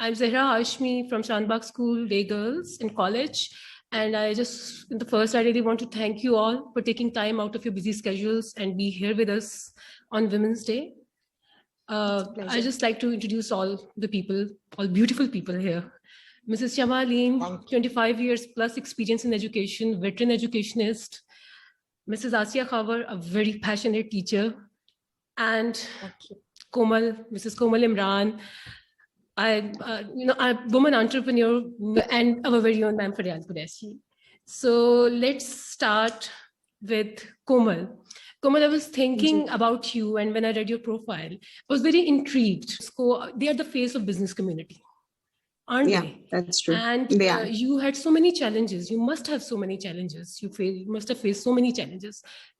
I'm Zahra Hashmi from Shanbagh School Day Girls in college. And in the first, I really want to thank you all for taking time out of your busy schedules and be here with us on Women's Day. I just like to introduce all the people, all beautiful people here. Mrs. Shama Alim, 25 years plus experience in education, veteran educationist. Mrs. Asiya Khavar, a very passionate teacher. And Mrs. Komal Imran, a woman entrepreneur, and our very own Ma'am Faryal Qureshi. So let's start with Komal. Komal, I was thinking about you, and when I read your profile, I was very intrigued. So they are the face of business community, aren't they? That's true. And you had so many challenges. You must have so many challenges. You must have faced so many challenges.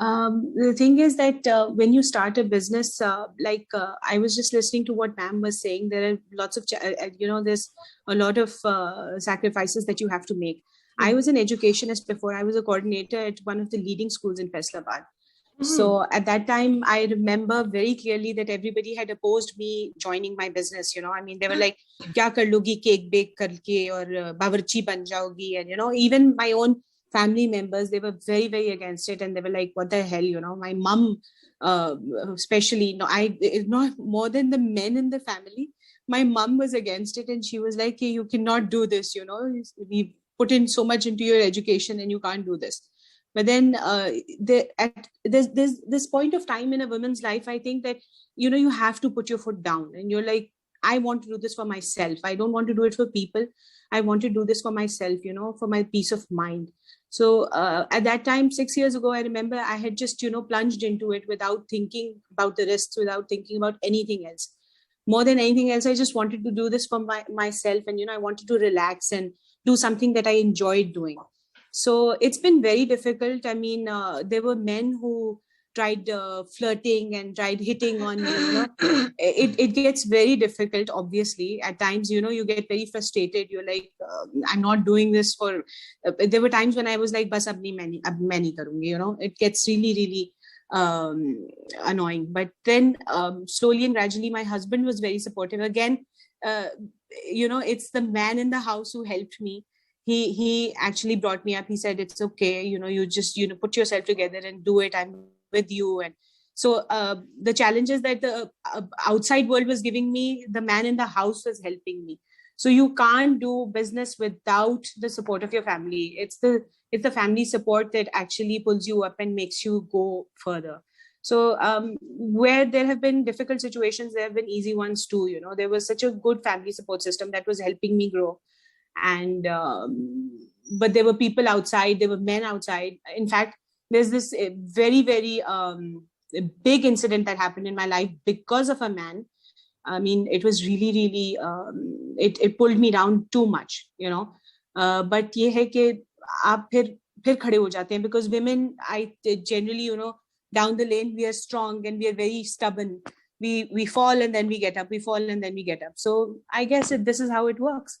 The thing is that when you start a business, I was just listening to what ma'am was saying, there are lots of, there's a lot of sacrifices that you have to make. I was an educationist before. I was a coordinator at one of the leading schools in Faisalabad. So at that time, I remember very clearly that everybody had opposed me joining my business. I mean, they were like, "Kya kar logi, cake bake karke, or bawarchi ban jaogi," and even my own family members, they were very, very against it, and they were like, "What the hell?" My mom, especially, not more than the men in the family. My mom was against it, and she was like, "Hey, you cannot do this. We put in so much into your education, and you can't do this." But then there's this point of time in a woman's life, I think that, you have to put your foot down and you're like, I want to do this for myself. I don't want to do it for people. I want to do this for myself, for my peace of mind. So at that time, 6 years ago, I remember I had just, plunged into it without thinking about the risks, without thinking about anything else. More than anything else, I just wanted to do this for myself. And, I wanted to relax and do something that I enjoyed doing. So it's been very difficult. I mean, there were men who tried flirting and tried hitting on me. It gets very difficult, obviously. At times, you get very frustrated. You're like, I'm not doing this for... there were times when I was like, bas ab nahi karungi, It gets really, really annoying. But then slowly and gradually, my husband was very supportive. Again, it's the man in the house who helped me. He actually brought me up. He said, it's okay, you just put yourself together and do it. I'm with you. And so the challenges that the outside world was giving me, the man in the house was helping me. So you can't do business without the support of your family. It's the family support that actually pulls you up and makes you go further. So where there have been difficult situations, there have been easy ones too. There was such a good family support system that was helping me grow. And but there were people outside, there were men outside. In fact, there's this very, very big incident that happened in my life because of a man. I mean, it was really, really, it pulled me down too much, but ye hai ke aap phir khade ho jate hain, because women, I generally, down the lane, we are strong and we are very stubborn. We fall and then we get up, we fall and then we get up. So I guess this is how it works.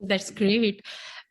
That's great.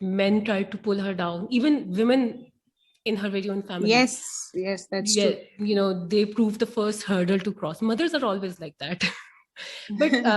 men tried to pull her down, even women in her very own family. Yes, that's true. They proved the first hurdle to cross. Mothers are always like that. But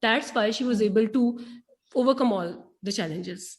That's why she was able to overcome all the challenges.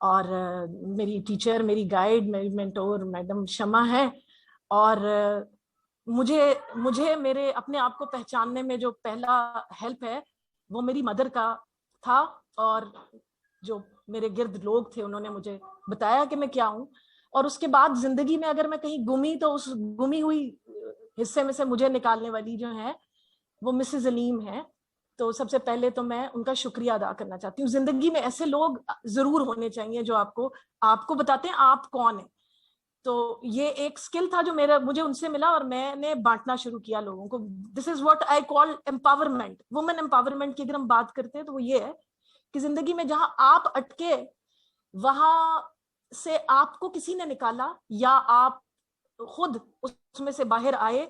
اور میری teacher, میری guide, میری mentor madam شمع ہے. اور مجھے میرے اپنے آپ کو پہچاننے میں جو پہلا ہیلپ ہے وہ میری مدر کا تھا, اور جو میرے گرد لوگ تھے انہوں نے مجھے بتایا کہ میں کیا ہوں. اور اس کے بعد زندگی میں اگر میں کہیں گمی تو اس گمی ہوئی حصے میں سے مجھے نکالنے والی جو ہے وہ مسز علیم ہے. تو سب سے پہلے تو میں ان کا شکریہ ادا کرنا چاہتی ہوں. زندگی میں ایسے لوگ ضرور ہونے چاہیے جو آپ کو بتاتے ہیں آپ کون ہیں. تو یہ ایک سکل تھا جو مجھے ان سے ملا, اور میں نے بانٹنا شروع کیا لوگوں کو. This is what I call empowerment, women empowerment کی اگر ہم بات کرتے ہیں تو وہ یہ ہے کہ زندگی میں جہاں آپ اٹکے وہاں سے آپ کو کسی نے نکالا یا آپ خود اس میں سے باہر آئے,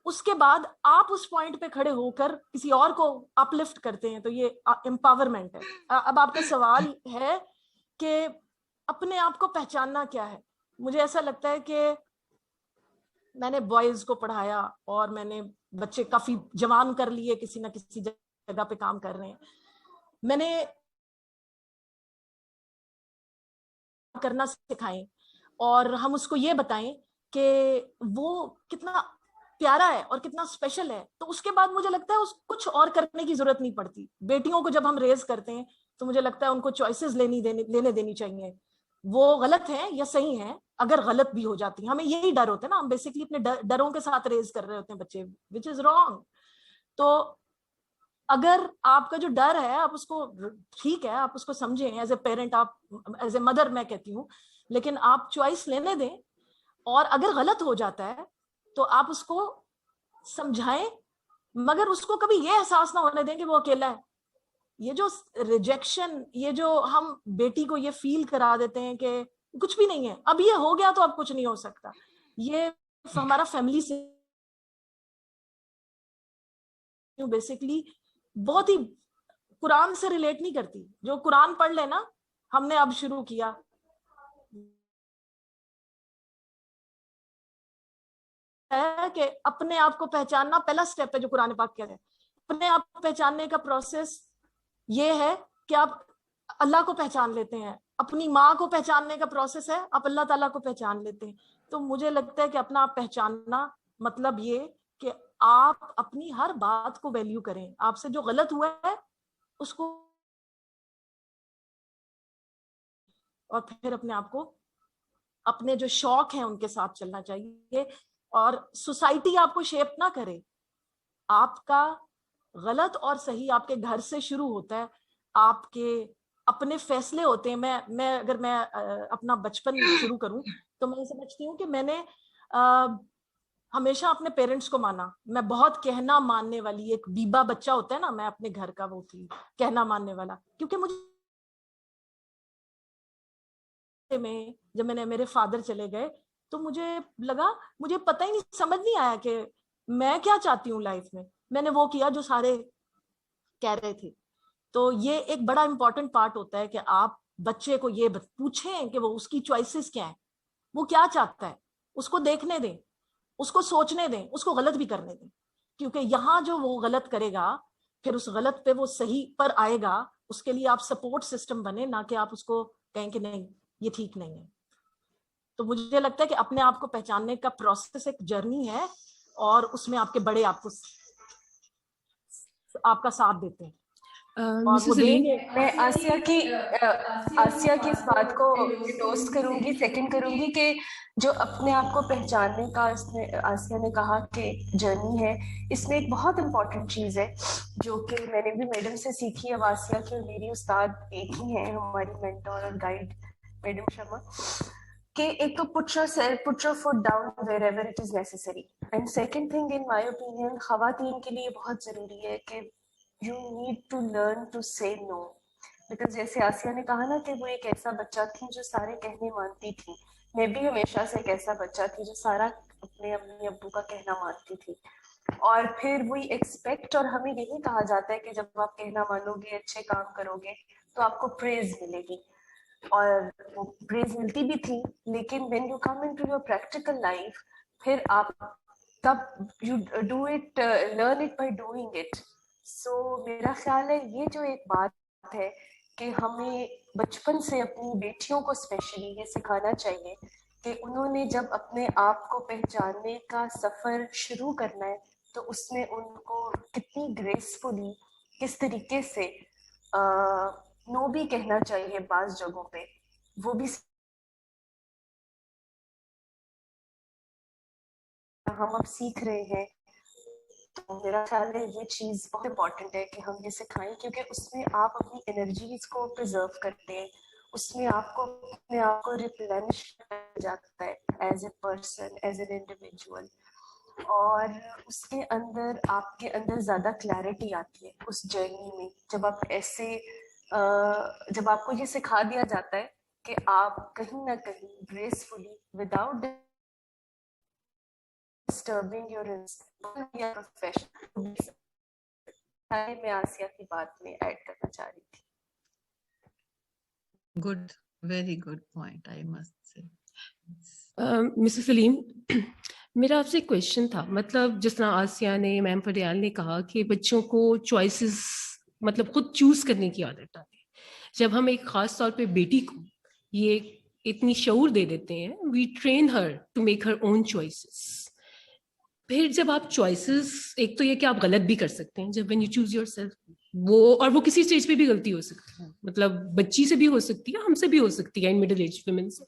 اس کے بعد آپ اس پوائنٹ پہ کھڑے ہو کر کسی اور کو اپ لفٹ کرتے ہیں, تو یہ امپاورمنٹ ہے. اب آپ کا سوال ہے کہ اپنے آپ کو پہچاننا کیا ہے. مجھے ایسا لگتا ہے کہ میں نے بوائز کو پڑھایا اور میں نے بچے کافی جوان کر لیے, کسی نہ کسی جگہ پہ کام کر رہے ہیں. میں نے کرنا سکھائیں اور ہم اس کو یہ بتائیں کہ وہ کتنا پیارا ہے اور کتنا اسپیشل ہے, تو اس کے بعد مجھے لگتا ہے اس کچھ اور کرنے کی ضرورت نہیں پڑتی. بیٹیوں کو جب ہم ریز کرتے ہیں تو مجھے لگتا ہے ان کو چوائسیز لینے دینی چاہیے. وہ غلط ہیں یا صحیح ہیں, اگر غلط بھی ہو جاتی ہیں ہمیں یہی ڈر ہوتا ہے نا, ہم بیسکلی اپنے ڈروں کے ساتھ ریز کر رہے ہوتے ہیں بچے, which is wrong. تو اگر آپ کا جو ڈر ہے آپ اس کو ٹھیک ہے آپ اس کو سمجھیں ایز اے پیرنٹ, آپ ایز اے مدر میں کہتی ہوں, لیکن آپ چوائس لینے دیں. اور اگر غلط ہو جاتا ہے تو آپ اس کو سمجھائیں, مگر اس کو کبھی یہ احساس نہ ہونے دیں کہ وہ اکیلا ہے. یہ جو ریجیکشن, یہ جو ہم بیٹی کو یہ فیل کرا دیتے ہیں کہ کچھ بھی نہیں ہے, اب یہ ہو گیا تو اب کچھ نہیں ہو سکتا, یہ ہمارا فیملی سے بیسکلی بہت ہی قرآن سے ریلیٹ نہیں کرتی. جو قرآن پڑھ لینا ہم نے اب شروع کیا, ہے کہ اپنے آپ کو پہچاننا پہلا سٹیپ ہے جو قرآن پاک کہتا ہے. اپنے آپ کو پہچاننے کا پروسیس یہ ہے کہ آپ اللہ کو پہچان لیتے ہیں, اپنی ماں کو پہچاننے کا پروسیس ہے آپ اللہ تعالیٰ کو پہچان لیتے ہیں. تو مجھے لگتا ہے کہ اپنا آپ پہچاننا مطلب یہ کہ آپ اپنی ہر بات کو ویلیو کریں, آپ سے جو غلط ہوا ہے اس کو, اور پھر اپنے آپ کو اپنے جو شوق ہیں ان کے ساتھ چلنا چاہیے. اور سوسائٹی آپ کو شیپ نہ کرے, آپ کا غلط اور صحیح آپ کے گھر سے شروع ہوتا ہے, آپ کے اپنے فیصلے ہوتے ہیں. اگر میں اپنا بچپن شروع کروں تو میں سمجھتی ہوں کہ میں نے ہمیشہ اپنے پیرنٹس کو مانا. میں بہت کہنا ماننے والی, ایک بیبا بچہ ہوتا ہے نا, میں اپنے گھر کا وہ تھی کہنا ماننے والا, کیونکہ جب میرے فادر چلے گئے تو مجھے لگا, مجھے پتہ ہی نہیں, سمجھ نہیں آیا کہ میں کیا چاہتی ہوں لائف میں. میں نے وہ کیا جو سارے کہہ رہے تھے. تو یہ ایک بڑا امپورٹنٹ پارٹ ہوتا ہے کہ آپ بچے کو یہ پوچھیں کہ وہ اس کی چوائسیز کیا ہیں, وہ کیا چاہتا ہے, اس کو دیکھنے دیں, اس کو سوچنے دیں, اس کو غلط بھی کرنے دیں. کیونکہ یہاں جو وہ غلط کرے گا پھر اس غلط پہ وہ صحیح پر آئے گا, اس کے لیے آپ سپورٹ سسٹم بنے, نہ کہ آپ اس کو کہیں کہ نہیں یہ ٹھیک نہیں ہے. تو مجھے لگتا ہے کہ اپنے آپ کو پہچاننے کا پروسیس ایک جرنی ہے, اور اس میں آپ کے بڑے آپ کا ساتھ دیتے ہیں. میں آسیہ کی اس بات کو انڈورس کروں گی, سیکنڈ کروں گی کہ جو اپنے آپ کو پہچاننے کا اس میں آسیہ نے کہا کہ جرنی ہے, اس میں ایک بہت امپورٹنٹ چیز ہے جو کہ میں نے بھی میڈم سے سیکھی ہے. آسیہ کی اور میری استاد ایک ہی ہیں, ہماری مینٹور اور گائیڈ میڈم شمع, کہ ایک تو put your foot down wherever it is necessary. And second thing in my opinion, خواتین کے لیے بہت ضروری ہے کہ you need to learn to say no. Because جیسے آسیہ نے کہا نا کہ وہ ایک ایسا بچہ تھی جو سارے کہنے مانتی تھی, میں بھی ہمیشہ سے ایک ایسا بچہ تھی جو سارا اپنے امی ابو کا کہنا مانتی تھی. اور پھر وہی ایکسپیکٹ, اور ہمیں یہی کہا جاتا ہے کہ جب آپ کہنا مانو گے, اچھے کام کرو گے تو آپ کو پریز ملے گی, اور وہ پریز ملتی بھی تھی. لیکن when you come into your practical life, پھر آپ تب you do it, learn it by doing it. So میرا خیال ہے یہ جو ایک بات ہے کہ ہمیں بچپن سے اپنی بیٹیوں کو اسپیشلی یہ سکھانا چاہیے کہ انہوں نے جب اپنے آپ کو پہچاننے کا سفر شروع کرنا ہے تو اس میں ان کو کتنی گریسفلی کس طریقے سے نو بھی کہنا چاہیے بعض جگہوں پہ، وہ بھی ہم اب سیکھ رہے ہیں. تو میرا خیال ہے یہ چیز بہت امپورٹنٹ ہے کہ ہم یہ سکھائیں، کیونکہ اس میں آپ اپنی انرجیز کو پرزرو کرتے ہیں، اس میں آپ کو اپنے آپ کو ریپلینش کیا جاتا ہے as a person, as an individual, اور اس کے اندر آپ کے اندر زیادہ کلیئرٹی آتی ہے اس جرنی میں، جب آپ ایسے جب آپ کو یہ سکھا دیا جاتا ہے کہ آپ کہیں نہ کہیں gracefully without disturbing your profession. میں آسیہ کی بات میں ایڈ کرنا چاہ رہی تھی. Good, very good point, I must say. Mrs Salim, میرا آپ سے ایک کویشچن تھا. مطلب جس طرح آسیہ نے، میم فریال نے کہا کہ بچوں کو چوائسیز مطلب خود چوز کرنے کی عادت آتی ہے. جب ہم ایک خاص طور پہ بیٹی کو یہ اتنی شعور دے دیتے ہیں، we train her to make her own choices. پھر جب آپ چوائسیز، ایک تو یہ کہ آپ غلط بھی کر سکتے ہیں جب when you choose your self, وہ کسی اسٹیج پہ بھی غلطی ہو سکتی ہے، مطلب بچی سے بھی ہو سکتی ہے، ہم سے بھی ہو سکتی ہے، ان مڈل ایج ویمن سے.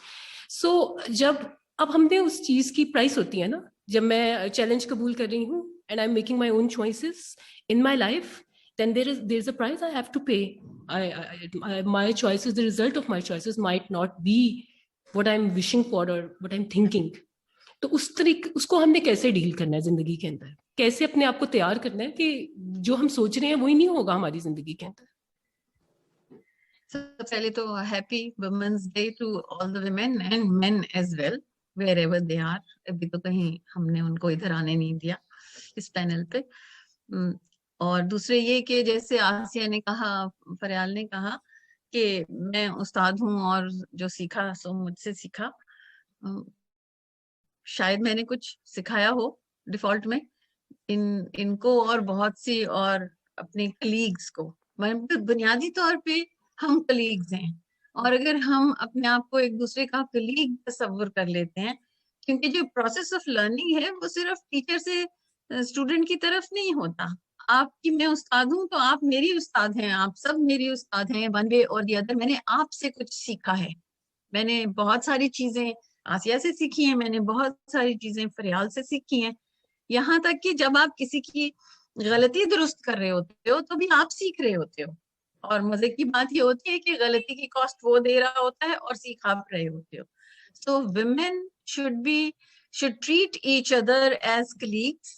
سو جب اب ہم نے اس چیز کی پرائس ہوتی ہے نا، جب میں چیلنج قبول کر رہی ہوں and I am making my own choices in my life, then there is a price I have to pay. My choices, the result of my choices might not be what I'm wishing for or what I'm thinking. تو اس کو ہم نے کیسے deal کرنا ہے زندگی کے اندر، کیسے اپنے آپ کو تیار کرنا ہے کہ جو ہم سوچ رہے ہیں وہی نہیں ہوگا ہماری زندگی کے اندر. سب سے پہلے تو happy women's day to all the women and men as well wherever they are. ابھی تو کہیں ہم نے ان کو ادھر آنے نہیں دیا اس پینل پہ. اور دوسرے یہ کہ جیسے آسیہ نے کہا، فریال نے کہا کہ میں استاد ہوں اور جو سیکھا سو مجھ سے سیکھا. شاید میں نے کچھ سکھایا ہو ڈیفالٹ میں ان کو اور بہت سی اور اپنے کلیگز کو. بنیادی طور پہ ہم کلیگز ہیں، اور اگر ہم اپنے آپ کو ایک دوسرے کا کلیگ تصور کر لیتے ہیں، کیونکہ جو پروسیس آف لرننگ ہے وہ صرف ٹیچر سے اسٹوڈنٹ کی طرف نہیں ہوتا. آپ کی میں استاد ہوں تو آپ میری استاد ہیں، آپ سب میری استاد ہیں ون وے اور دی ادر. میں نے آپ سے کچھ سیکھا ہے، میں نے بہت ساری چیزیں آسیہ سے سیکھی ہیں، میں نے بہت ساری چیزیں فریال سے سیکھی ہیں. یہاں تک کہ جب آپ کسی کی غلطی درست کر رہے ہوتے ہو تو بھی آپ سیکھ رہے ہوتے ہو، اور مزے کی بات یہ ہوتی ہے کہ غلطی کی کاسٹ وہ دے رہا ہوتا ہے اور سیکھ آپ رہے ہوتے ہو. سو women should treat each other as colleagues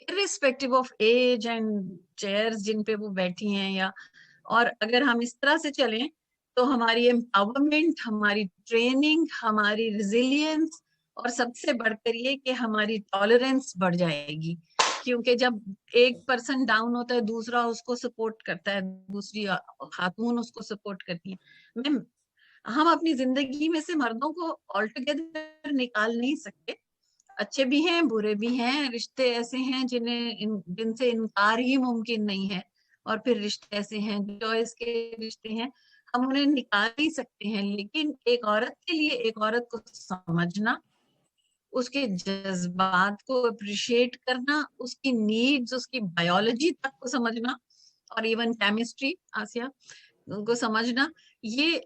irrespective of age and chairs جن پہ وہ بیٹھی ہیں یا. اور اگر ہم اس طرح سے چلیں تو ہماری امپاورمنٹ، ہماری ٹریننگ، ہماری ریزیلینس، اور سب سے بڑھ کر یہ کہ ہماری ٹالرنس بڑھ جائے گی. کیونکہ جب ایک پرسن ڈاؤن ہوتا ہے دوسرا اس کو سپورٹ کرتا ہے، دوسری خاتون اس کو سپورٹ کرتی ہے. ہم اپنی زندگی میں سے مردوں کو آل ٹوگیدر نکال نہیں سکتے. اچھے بھی ہیں، برے بھی ہیں، رشتے ایسے ہیں جن سے انکار ہی ممکن نہیں ہے، اور پھر رشتے ایسے ہیں چوائس کے رشتے ہیں، ہم انہیں نکال نہیں سکتے ہیں. لیکن ایک عورت کے لیے ایک عورت کو سمجھنا، اس کے جذبات کو اپریشیٹ کرنا، اس کی نیڈز، اس کی بایولوجی تک کو سمجھنا، اور ایون کیمسٹری آسیہ کو سمجھنا، یہ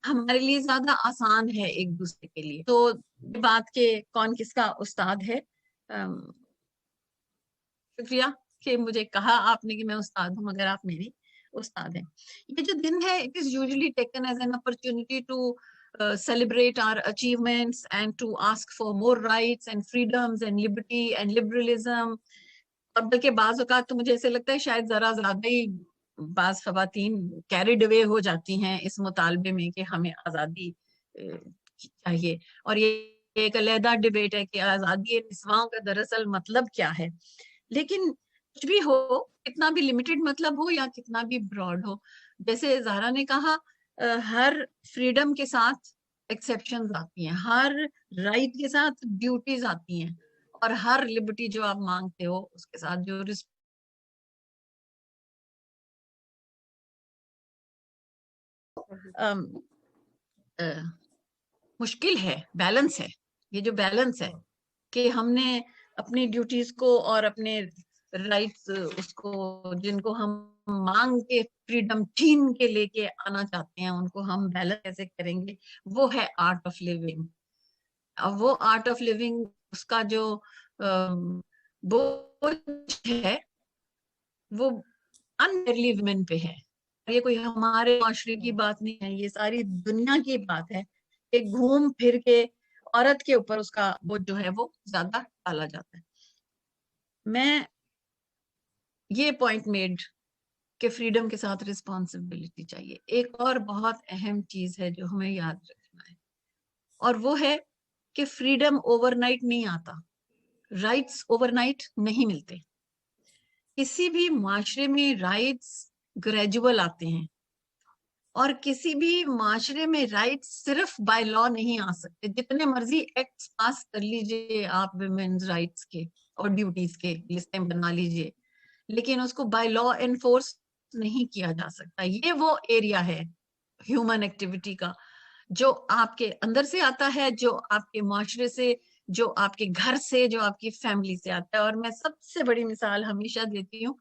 ہمارے لیے زیادہ آسان ہے ایک دوسرے کے لیے. تو بات کہ کون کس کا استاد ہے، شکریہ کہ مجھے کہا آپ نے کہ میں استاد ہوں مگر آپ میری استاد ہیں. یہ جو دن ہے it is usually taken as an opportunity to celebrate our achievements and to ask for more rights and freedoms and liberty and liberalism. اور بلکہ بعض اوقات تو مجھے ایسے لگتا ہے شاید ذرا زیادہ ہی بعض خواتین کیریڈ اوے ہو جاتی ہیں اس مطالبے میں کہ ہمیں آزادی چاہیے. اور یہ ایک علیحدہ ڈبیٹ ہے کہ آزادی نسواں کا دراصل مطلب کیا ہے. لیکن کچھ بھی ہو، کتنا بھی لمیٹڈ مطلب ہو یا کتنا بھی براڈ ہو، جیسے زہرا نے کہا ہر فریڈم کے ساتھ ایکسیپشنز آتی ہیں، ہر رائٹ کے ساتھ ڈیوٹیز آتی ہیں، اور ہر لبرٹی جو آپ مانگتے ہو اس کے ساتھ جو مشکل ہے، بیلنس ہے، یہ جو بیلنس ہے کہ ہم نے اپنی ڈیوٹیز کو اور اپنے رائٹس اس کو جن کو ہم مانگ کے فریڈم چھین کے لے کے آنا چاہتے ہیں ان کو ہم بیلنس کیسے کریں گے، وہ ہے آرٹ آف لیونگ. اب وہ آرٹ آف لیونگ اس کا جو بوجھ ہے وہ انفیئرلی ویمن پہ ہے. یہ کوئی ہمارے معاشرے کی بات نہیں ہے، یہ ساری دنیا کی بات ہے کہ گھوم پھر کے عورت کے اوپر اس کا بوجھ جو ہے وہ زیادہ ڈالا جاتا ہے. میں یہ پوائنٹ میڈ کہ فریڈم کے ساتھ رسپانسبلٹی چاہیے. ایک اور بہت اہم چیز ہے جو ہمیں یاد رکھنا ہے، اور وہ ہے کہ فریڈم اوور نائٹ نہیں آتا، رائٹس اوور نائٹ نہیں ملتے. کسی بھی معاشرے میں رائٹس گریجول آتے ہیں، اور کسی بھی معاشرے میں رائٹس صرف بائی لا نہیں آ سکتے. جتنے مرضی ایکٹس پاس کر لیجئے آپ ویمنز رائٹس کے اور ڈیوٹیز کے لسٹیں بنا لیجئے، لیکن اس کو بائی لا انفورس نہیں کیا جا سکتا. یہ وہ ایریا ہے ہیومن ایکٹیویٹی کا جو آپ کے اندر سے آتا ہے، جو آپ کے معاشرے سے، جو آپ کے گھر سے، جو آپ کی فیملی سے آتا ہے. اور میں سب سے بڑی مثال ہمیشہ دیتی ہوں،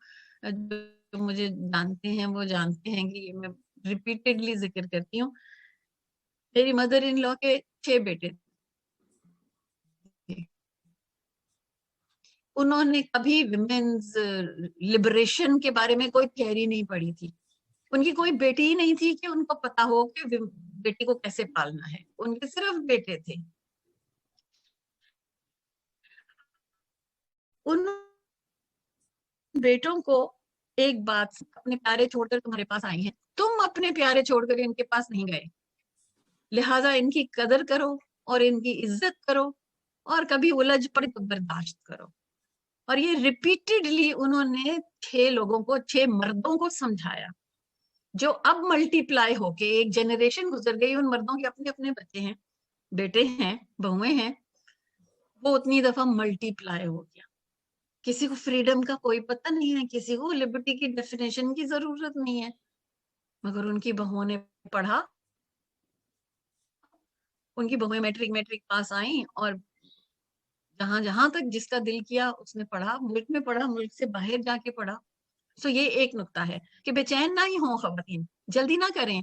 جو مجھے جانتے ہیں وہ جانتے ہیں کہ میں ریپیٹڈلی ذکر کرتی ہوں. میری مدر ان لا کے 6 بیٹے تھے. انہوں نے کبھی ویمنز لبریشن کے بارے میں کوئی تھیوری نہیں پڑھی تھی. ان کی کوئی بیٹی ہی نہیں تھی کہ ان کو پتا ہو کہ بیٹی کو کیسے پالنا ہے. ان کے صرف بیٹے تھے. ان بیٹوں کو ایک بات، اپنے پیارے چھوڑ کر تمہارے پاس آئی ہیں، تم اپنے پیارے چھوڑ کر ان کے پاس نہیں گئے، لہذا ان کی قدر کرو اور ان کی عزت کرو، اور کبھی الجھ پڑے تو برداشت کرو. اور یہ ریپیٹڈلی انہوں نے 6 لوگوں کو، 6 مردوں کو سمجھایا، جو اب ملٹی پلائی ہو کے ایک جنریشن گزر گئی. ان مردوں کے اپنے اپنے بچے ہیں، بیٹے ہیں، بہویں ہیں، وہ اتنی دفعہ ملٹی پلائی ہو گیا. کسی کو فریڈم کا کوئی پتہ نہیں ہے، کسی کو لبرٹی کی ڈیفینیشن کی ضرورت نہیں ہے، مگر ان کی بہوؤں نے پڑھا، ان کی بہویں میٹرک پاس آئیں، اور جہاں جہاں تک جس کا دل کیا اس نے پڑھا، ملک میں پڑھا، ملک سے باہر جا کے پڑھا. سو یہ ایک نقطہ ہے کہ بے چین نہ ہی ہوں خواتین، جلدی نہ کریں،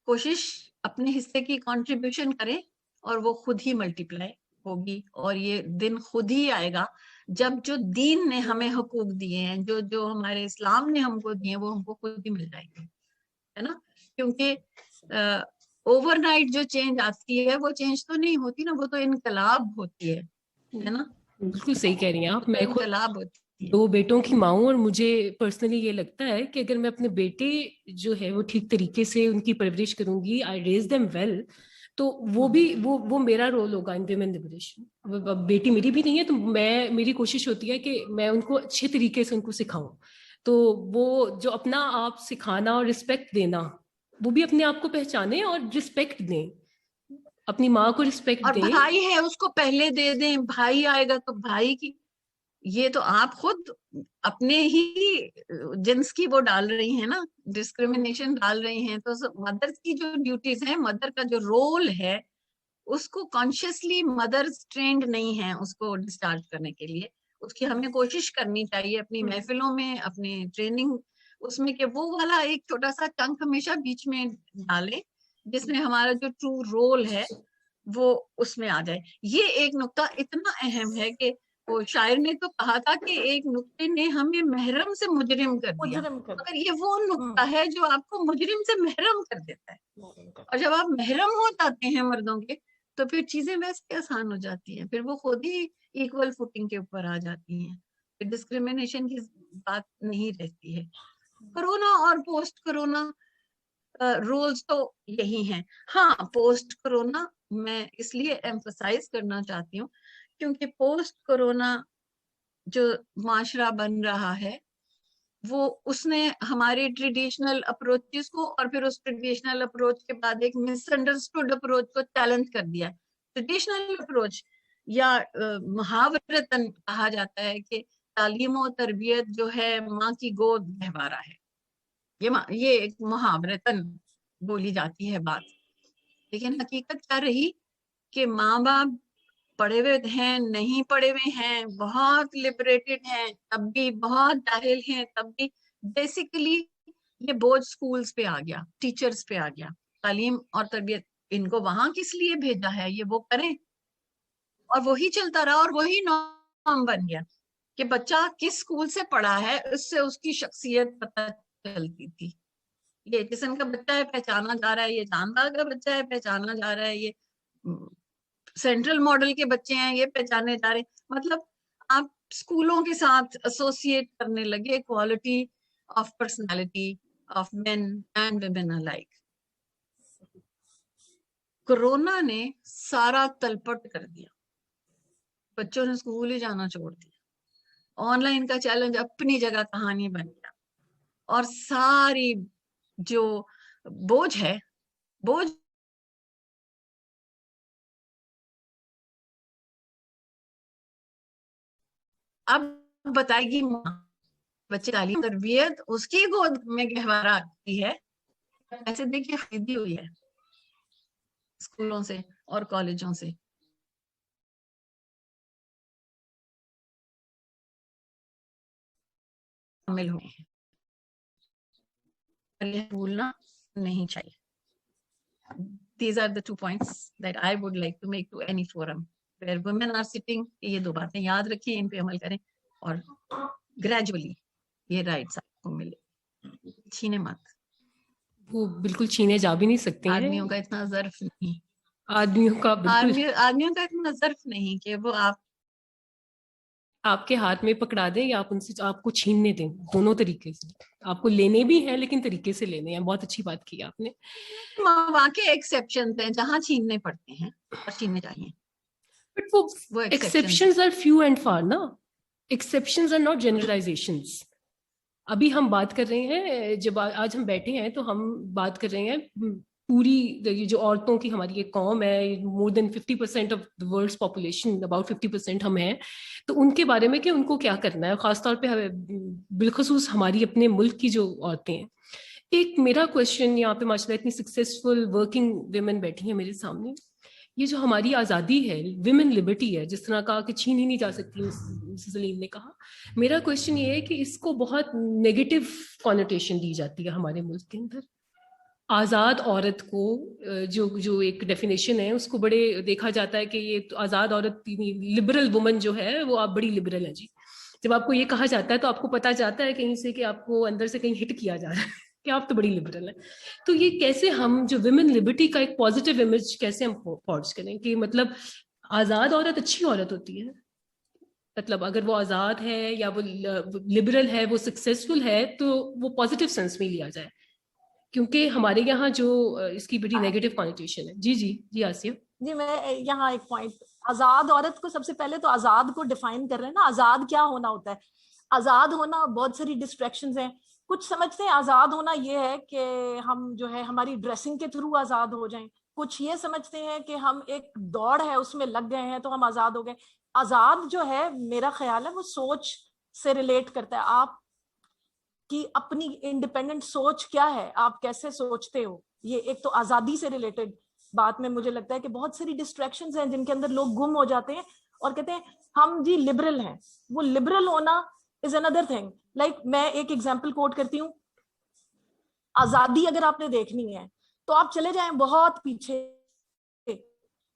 کوشش اپنے حصے کی کنٹریبیوشن کریں، اور وہ خود ہی ملٹی پلائی ہوگی. اور یہ دن خود ہی آئے گا جب جو دین نے ہمیں حقوق دیے ہیں، جو ہمارے اسلام نے ہم کو دیے ہیں، وہ ہم کو خود ہی مل جائیں گے، ہے نا. کیونکہ اوور نائٹ جو چینج آتی ہے وہ چینج تو نہیں ہوتی نا، وہ تو انقلاب ہوتی ہے نا. بالکل صحیح کہہ رہی ہیں آپ. میں خود انقلاب ہوتی ہے. 2 بیٹوں کی ماں ہوں، اور مجھے پرسنلی یہ لگتا ہے کہ اگر میں اپنے بیٹے جو ہے وہ ٹھیک طریقے سے ان کی پرورش کروں گی، آئی ریز دیم ویل، تو وہ بھی وہ میرا رول ہوگا ان ویمن لبریشن. بیٹی میری بھی نہیں ہے، تو میری کوشش ہوتی ہے کہ میں ان کو اچھے طریقے سے ان کو سکھاؤں. تو وہ جو اپنا آپ سکھانا اور رسپیکٹ دینا، وہ بھی اپنے آپ کو پہچانے اور رسپیکٹ دیں، اپنی ماں کو رسپیکٹ اور دیں. بھائی ہے اس کو پہلے دے دیں، بھائی آئے گا تو بھائی کی. یہ تو آپ خود اپنے ہی جنس کی وہ ڈال رہی ہیں نا، ڈسکریمنیشن ڈال رہی ہیں. تو مدر کی جو ڈیوٹیز ہیں، مدر کا جو رول ہے، اس کو کانشیسلی مدرز ٹرینڈ نہیں ہیں اس کو ڈسچارج کرنے کے لیے. اس کی ہمیں کوشش کرنی چاہیے اپنی محفلوں میں، اپنی ٹریننگ اس میں، کہ وہ والا ایک چھوٹا سا چنک ہمیشہ بیچ میں ڈالے جس میں ہمارا جو ٹرو رول ہے وہ اس میں آ جائے. یہ ایک نقطہ اتنا اہم ہے کہ وہ شاعر نے تو کہا تھا کہ ایک نقطے نے ہمیں محرم سے مجرم کر دیا، مگر یہ وہ نقطہ ہے جو آپ کو مجرم سے محرم کر دیتا ہے. اور جب آپ محرم ہو جاتے ہیں مردوں کے، تو پھر چیزیں ویسے آسان ہو جاتی ہیں، پھر وہ خود ہی ایکول فوٹنگ کے اوپر آ جاتی ہیں، پھر ڈسکریمنیشن کی بات نہیں رہتی ہے. کرونا اور پوسٹ کرونا رولز تو یہی ہیں. ہاں، پوسٹ کرونا میں اس لیے ایمفسائز کرنا چاہتی ہوں کیونکہ پوسٹ کرونا جو معاشرہ بن رہا ہے، وہ اس نے ہمارے ٹریڈیشنل اپروچز کو، اور پھر اس ٹریڈیشنل اپروچ کے بعد ایک مس انڈرسٹوڈ اپروچ کو چیلنج کر دیا. ٹریڈیشنل اپروچ یا محاورتاً کہا جاتا ہے کہ تعلیم و تربیت جو ہے ماں کی گود گہوارہ ہے. یہ ایک محاورتاً بولی جاتی ہے بات. لیکن حقیقت کیا رہی کہ ماں باپ پڑھے ہوئے ہیں, نہیں پڑھے ہوئے ہیں, بہت لبریٹڈ ہیں, تب بھی بہت جاہل ہیں, تب بھی بیسیکلی یہ بوجھ سکولز پہ آ گیا, ٹیچرز پہ آ گیا. تعلیم اور تربیت ان کو وہاں کس لیے بھیجا ہے, یہ وہ کریں, اور وہی چلتا رہا اور وہی نام بن گیا کہ بچہ کس اسکول سے پڑھا ہے اس سے اس کی شخصیت پتہ چلتی تھی. یہ کسن کا بچہ ہے پہچانا جا رہا ہے, یہ چاند باغ کا بچہ ہے پہچانا جا رہا ہے, یہ سینٹرل ماڈل کے بچے ہیں یہ پہچانے جا رہے. مطلب آپ اسکولوں کے ساتھ ایسوسیٹ کرنے لگے quality of personality of men and women alike. Corona نے سارا تلپٹ کر دیا, بچوں نے اسکول ہی جانا چھوڑ دیا, آن لائن کا چیلنج اپنی جگہ کہانی بن گیا, اور ساری جو بوجھ ہے, بوجھ اب بتائے گی ماں, بچے تعلیم تربیت اس کی گود میں گہوارہ آتی ہے, ایسے دیکھیے خریدی ہوئی ہے اسکولوں سے اور کالجوں سے. شامل ہوئے ہیں, یہ بھولنا نہیں چاہیے. These are the 2 points that I would like to make to any forum where women are sitting. یہ 2 باتیں یاد رکھیں, ان پہ عمل کریں, اور gradually یہ رائٹس آپ کو ملے, چھینے مت. وہ بالکل چھینے جا بھی نہیں سکتے ہیں. آدمیوں کا اتنا ظرف نہیں, آدمیوں کا اتنا ظرف نہیں کہ وہ آپ کے ہاتھ میں پکڑا دیں یا آپ ان سے آپ کو چھیننے دیں. دونوں طریقے سے آپ کو لینے بھی ہیں, لیکن طریقے سے لینے ہیں. بہت اچھی بات کی آپ نے. واقع ایکسیپشن ہیں جہاں چھیننے پڑتے ہیں اور چھیننے چاہیے. بٹ وہ exceptions are few and far نا, ایکسیپشنز آر ناٹ جنرلائزیشنز. ابھی ہم بات کر رہے ہیں, جب آج ہم بیٹھے ہیں تو ہم بات کر رہے ہیں پوری جو عورتوں کی ہماری یہ قوم ہے, مور دین 50% of the worlds population, about 50% ہم ہیں, تو ان کے بارے میں کہ ان کو کیا کرنا ہے, خاص طور پہ بالخصوص ہماری اپنے ملک کی جو عورتیں ہیں. ایک میرا کوشچن, یہاں پہ ماشاء اللہ اتنی سکسیزفل ورکنگ ویمن بیٹھی ہیں میرے سامنے, یہ جو ہماری آزادی ہے, ویمن لبرٹی ہے, جس طرح کہا کہ چھین ہی نہیں جا سکتی, سلیم نے کہا. میرا کوشچن یہ ہے کہ اس کو بہت نیگیٹو کونوٹیشن دی جاتی ہے ہمارے ملک کے اندر. آزاد عورت کو جو ایک ڈیفینیشن ہے اس کو بڑے دیکھا جاتا ہے کہ یہ آزاد عورت, لبرل وومن جو ہے وہ آپ بڑی لبرل ہیں جی. جب آپ کو یہ کہا جاتا ہے تو آپ کو پتا جاتا ہے کہیں سے کہ آپ کو اندر سے کہیں ہٹ کیا جا رہا ہے کہ آپ تو بڑی لبرل ہیں. تو یہ کیسے ہم جو ویمن لبرٹی کا ایک پازیٹیو امیج کیسے ہم فورج کریں کہ مطلب آزاد عورت اچھی عورت ہوتی ہے, مطلب اگر وہ آزاد ہے یا وہ لبرل ہے, وہ سکسیزفل ہے, تو وہ پازیٹیو سینس میں لیا جائے, کیونکہ ہمارے یہاں جو اس کی بڑی نیگیٹو کانوٹیشن ہے. جی آسیہ. جی میں یہاں ایک پوائنٹ, آزاد عورت کو سب سے پہلے تو آزاد کو ڈیفائن کر رہے ہیں نا, آزاد کیا ہونا ہوتا ہے. آزاد ہونا بہت ساری ڈسٹریکشنز ہیں. کچھ سمجھتے ہیں آزاد ہونا یہ ہے کہ ہم جو ہے ہماری ڈریسنگ کے تھرو آزاد ہو جائیں, کچھ یہ سمجھتے ہیں کہ ہم ایک دوڑ ہے اس میں لگ گئے ہیں تو ہم آزاد ہو گئے. آزاد جو ہے میرا خیال ہے وہ سوچ سے ریلیٹ کرتا ہے. آپ کی اپنی انڈیپینڈنٹ سوچ کیا ہے, آپ کیسے سوچتے ہو, یہ ایک تو آزادی سے ریلیٹڈ بات میں مجھے لگتا ہے کہ بہت ساری ڈسٹریکشنز ہیں جن کے اندر لوگ گم ہو جاتے ہیں اور کہتے ہیں ہم جی لبرل ہیں. وہ لبرل ہونا از اندر تھنگ. لائک میں ایک ایگزامپل کوٹ کرتی ہوں. آزادی اگر آپ نے دیکھنی ہے تو آپ چلے جائیں بہت پیچھے,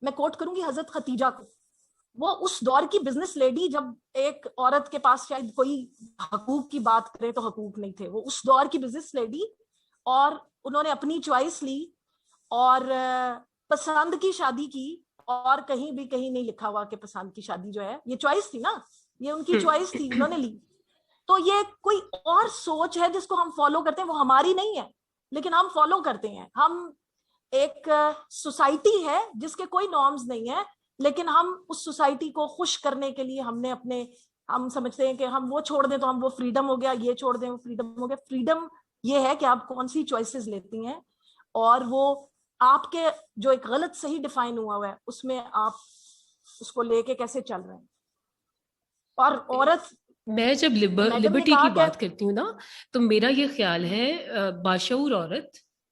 میں کوٹ کروں گی حضرت ختیجہ کو. وہ اس دور کی بزنس لیڈی, جب ایک عورت کے پاس شاید کوئی حقوق کی بات کرے تو حقوق نہیں تھے, وہ اس دور کی بزنس لیڈی, اور انہوں نے اپنی چوائس لی اور پسند کی شادی کی, اور کہیں بھی کہیں نہیں لکھا ہوا کہ پسند کی شادی جو ہے, یہ چوائس تھی نا, یہ ان کی چوائس تھی, انہوں نے لی. تو یہ کوئی اور سوچ ہے جس کو ہم فالو کرتے ہیں, وہ ہماری نہیں ہے لیکن ہم فالو کرتے ہیں. ہم ایک سوسائٹی ہے جس کے کوئی نارمز نہیں ہے, لیکن ہم اس سوسائٹی کو خوش کرنے کے لیے ہم نے ہم سمجھتے ہیں کہ ہم وہ چھوڑ دیں تو ہم وہ فریڈم ہو گیا, یہ چھوڑ دیں وہ فریڈم ہو گیا. فریڈم یہ ہے کہ آپ کون سی چوائسیز لیتی ہیں, اور وہ آپ کے جو ایک غلط صحیح ڈیفائن ہوا ہے اس میں آپ اس کو لے کے کیسے چل رہے ہیں. اور عورت, میں جب لبرٹی کی بات کرتی ہوں نا, تو میرا یہ خیال ہے باشعور عورت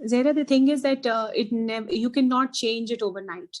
Zahra, the thing is that you cannot change it overnight.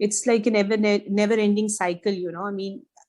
It's like a never ending cycle, I mean,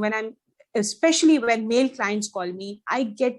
when I'm especially when male clients call me, I get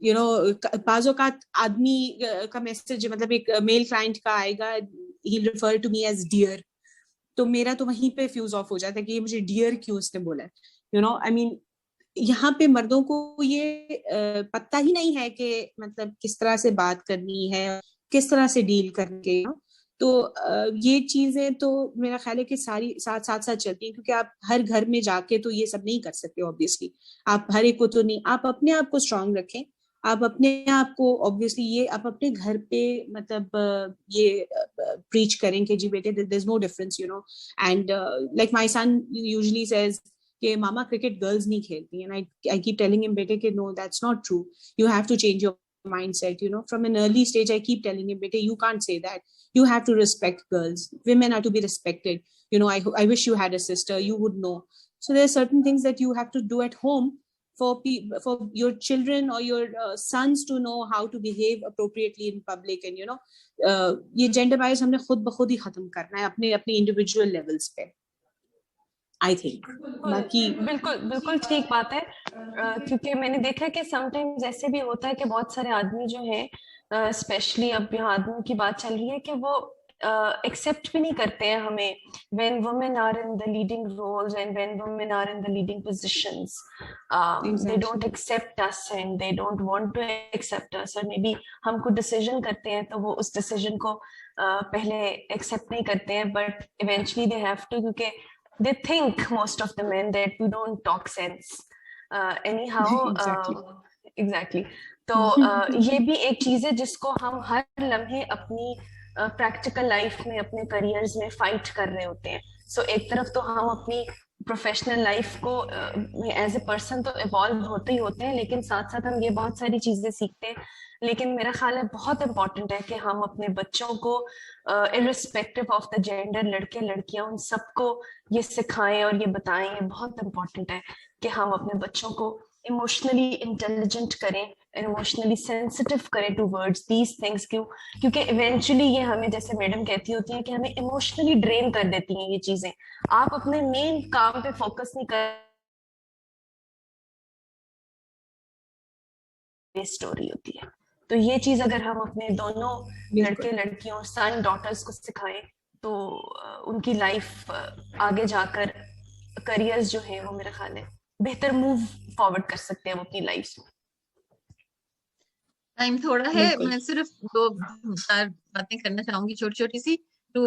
you know, بعض اوقات آدمی کا میسج مطلب ایک میل client کا آئے گا, he referred to me as dear, تو میرا تو وہیں پہ فیوز آف ہو جاتا ہے کہ یہ مجھے ڈیئر کیوں اس نے بولا ہے. یو نو آئی مین یہاں پہ مردوں کو یہ پتہ ہی نہیں ہے کہ مطلب کس طرح سے بات کرنی ہے, کس طرح سے ڈیل کر کے. تو یہ چیزیں تو میرا خیال ہے کہ ساری ساتھ ساتھ چلتی ہیں, کیونکہ آپ ہر گھر میں جا کے تو یہ سب نہیں کر سکتے obviously. آپ ہر ایک کو تو نہیں, آپ اپنے آپ کو اسٹرانگ رکھیں, آپ اپنے آپ کو obviously یہ آپ اپنے گھر پہ مطلب یہ پریچ کریں کہ جی بیٹے there is no difference, you know, and like my son usually says کہ ماما کرکٹ گرلز نہیں کھیلتی ہیں, and I keep telling him بیٹے کہ no, that's not true, you have to change your mindset, you know, from an early stage I keep telling him بیٹے you can't say that, you have to respect girls, women are to be respected, you know, I wish you had a sister, you would know. So there are certain things that you have to do at home for your children or your sons to know how to behave appropriately in public, and you know یہ gender bias ہم نے خود بخود ہی ختم کرنا ہے اپنے individual levels پہ. I think بالکل ٹھیک بات ہے, کیونکہ میں نے دیکھا کہ سم ٹائمز ایسے بھی ہوتا ہے کہ بہت سارے آدمی جو ہیں, اسپیشلی اب یہاں آدمیوں کی بات چل رہی ہے, کہ وہ ایکسیپٹ بھی نہیں کرتے ہیں ہمیں when women are in the leading roles and when women are in the leading positions. They don't accept us and they don't want to accept us, or maybe ہم کوئی ڈیسیژن کرتے ہیں تو وہ اس ڈیسیژن کو پہلے ایکسیپٹ نہیں کرتے ہیں, but eventually they have to, کیونکہ they think most of the men that we don't talk sense anyhow. Exactly. تو یہ بھی ایک چیز ہے جس کو ہم ہر لمحے اپنی پریکٹیکل لائف میں, اپنے کریئرز میں فائٹ کر رہے ہوتے ہیں. سو ایک طرف تو ہم اپنی پروفیشنل لائف کو ایز اے پرسن تو ایوالو ہوتے ہی ہوتے ہیں, لیکن ساتھ ساتھ ہم یہ بہت ساری چیزیں سیکھتے ہیں. لیکن میرا خیال ہے بہت امپورٹنٹ ہے کہ ہم اپنے بچوں کو irrespective آف دا جینڈر, لڑکے لڑکیاں, ان سب کو یہ سکھائیں اور یہ بتائیں. یہ بہت امپورٹنٹ ہے کہ ہم اپنے بچوں کو ایموشنلی انٹیلیجنٹ کریں, ایموشنلی سینسٹیو کریں ٹوورڈز دیز تھنگس. کیونکہ ایونچولی یہ ہمیں, جیسے میڈم کہتی ہوتی ہیں, کہ ہمیں ایموشنلی ڈرین کر دیتی ہیں یہ چیزیں. آپ اپنے مین کام پہ فوکس نہیں کر, اسٹوری ہوتی ہے. تو یہ چیز اگر ہم اپنے دونوں لڑکے لڑکیوں, سن ڈاٹرز کو سکھائیں تو ان کی لائف آگے جا کر کریئرز جو ہیں وہ میرا خیال ہے بہتر موو فارورڈ کر سکتے ہیں وہ اپنی لائف میں. ٹائم تھوڑا ہے, میں صرف 2-4 باتیں کرنا چاہوں گی چھوٹی چھوٹی سی ٹو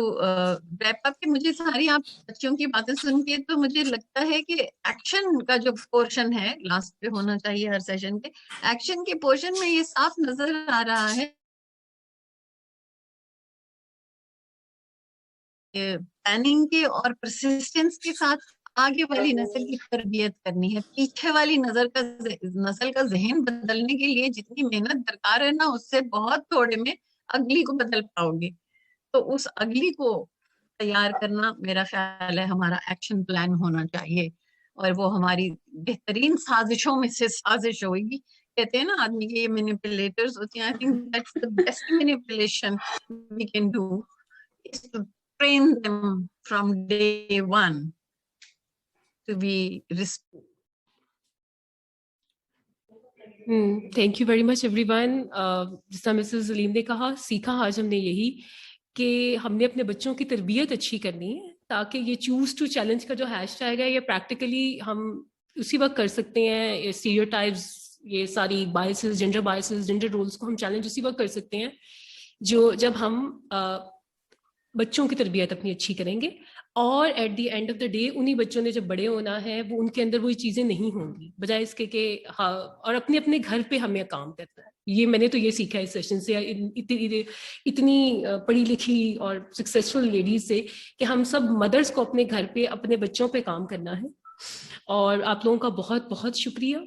ریپ اپ. کہ مجھے ساری آپ بچوں کی باتیں سن کے تو مجھے لگتا ہے کہ ایکشن کا جو پورشن ہے لاسٹ پہ ہونا چاہیے ہر سیشن کے, ایکشن کے پورشن میں یہ صاف نظر آ رہا ہے پلاننگ کے اور پرسسٹنس کے ساتھ آگے والی نسل کی تربیت کرنی ہے. پیچھے والی نسل کا ذہن بدلنے کے لیے جتنی محنت درکار ہے نا, اس سے بہت تھوڑے میں اگلی کو بدل پاؤ گے. تو اس اگلی کو تیار کرنا میرا خیال ہے ہمارا ایکشن پلان ہونا چاہیے, اور وہ ہماری بہترین سازشوں میں سے سازش ہوئے گی. کہتے ہیں نا آدمی کے یہ مینیپولیٹرز ہوتی ہیں. I think that's the best manipulation we can do is to train them from day one to be respectful. Thank you very much every one. جس طرح مسز سلیم نے کہا, سیکھا آج ہم نے یہی کہ ہم نے اپنے بچوں کی تربیت اچھی کرنی ہے, تاکہ یہ چوز ٹو چیلنج کا جو ہیش ٹیگ ہے یہ پریکٹیکلی ہم اسی وقت کر سکتے ہیں. یہ اسٹیریوٹائپس, یہ ساری biases, gender biases, gender roles کو ہم چیلنج اسی وقت کر سکتے ہیں جب ہم بچوں کی تربیت اپنی اچھی کریں گے. اور at the end of the day انہیں بچوں نے جب بڑے ہونا ہے وہ ان کے اندر وہی چیزیں نہیں ہوں گی, بجائے اس کے کہ ہاں, اور اپنے اپنے گھر پہ ہمیں کام کرنا ہے. یہ میں نے تو یہ سیکھا اس سیشن سے, اتنی پڑھی لکھی اور سکسیزفل لیڈیز سے, کہ ہم سب مدرس کو اپنے گھر پہ اپنے بچوں پہ کام کرنا ہے. اور آپ لوگوں کا بہت بہت شکریہ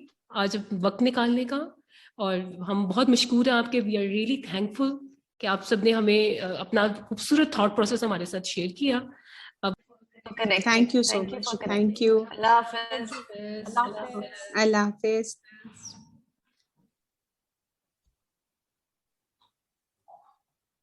آج وقت نکالنے کا, اور ہم بہت مشکور ہیں آپ کے. وی آر ریئلی تھینکفل کہ آپ سب نے ہمیں اپنا خوبصورت تھاٹ پروسیس ہمارے ساتھ شیئر کیا. Thank you so much. Thank you. اللہ حافظ. اللہ حافظ.